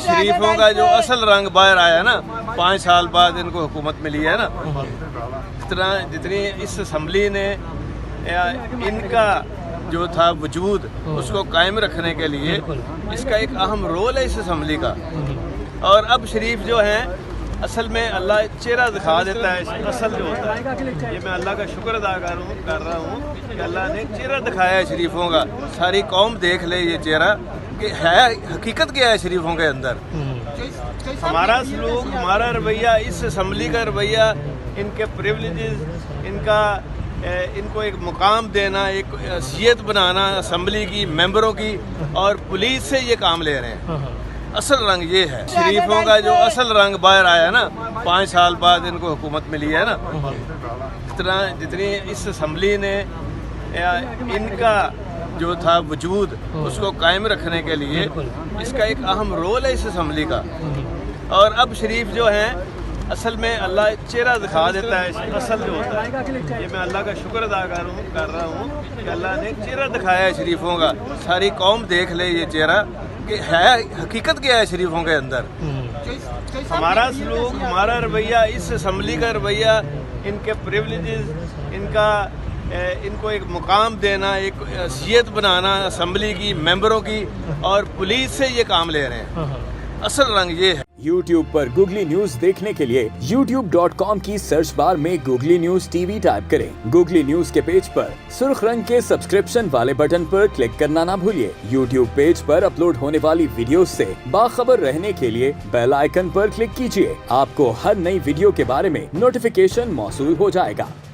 शरीफों का जो असल रंग बाहर आया ना, 5 साल बाद इनको हुकूमत मिली है ना, जितनी इस असम्बली ने इनका जो था वजूद उसको कायम रखने के लिए इसका एक अहम रोल है इस असम्बली का। और अब शरीफ जो हैं असल में अल्लाह चेहरा दिखा देता है, असल जो होता है। ये मैं अल्लाह का शुक्र अदा कर रहा हूँ कि अल्लाह ने चेहरा दिखाया है शरीफों का। सारी कौम देख ले ये चेहरा कि है हकीकत क्या है शरीफों के अंदर। हमारा सलूक, हमारा रवैया, इस असम्बली का रवैया, इनके प्रिविलेजेस, इनको एक मुकाम देना, एक हैसियत बनाना असम्बली की, मेंबरों की, और पुलिस से ये काम ले रहे हैं। असल रंग ये है। शरीफों का जो असल रंग बाहर आया ना, 5 साल बाद इनको हुकूमत मिली है ना, जितनी इस असम्बली ने इनका जो था वजूद उसको कायम रखने के लिए इसका एक अहम रोल है इस असम्बली का। और अब शरीफ जो हैं असल में अल्लाह चेहरा दिखा देता है, असल जो होता है। ये मैं अल्लाह का शुक्र अदा कर रहा हूँ कि अल्लाह ने चेहरा दिखाया है शरीफों का। सारी कौम देख ले ये चेहरा कि है हकीकत क्या है शरीफों के अंदर। हमारा सलूक, हमारा रवैया, इस असम्बली का रवैया, इनके प्रिविलेजेस, इनको एक मुकाम देना, एक हैसियत बनाना असम्बली की, मेंबरों की, और पुलिस से ये काम ले रहे हैं। असल रंग ये है। YouTube पर गूगली न्यूज देखने के लिए youtube.com की सर्च बार में गूगली न्यूज टीवी टाइप करें। गूगली न्यूज के पेज पर सुर्ख रंग के सब्सक्रिप्शन वाले बटन पर क्लिक करना ना भूलिए। YouTube पेज पर अपलोड होने वाली वीडियोस से बाखबर रहने के लिए बेल आइकन पर क्लिक कीजिए। आपको हर नई वीडियो के बारे में नोटिफिकेशन मौसूल हो जाएगा।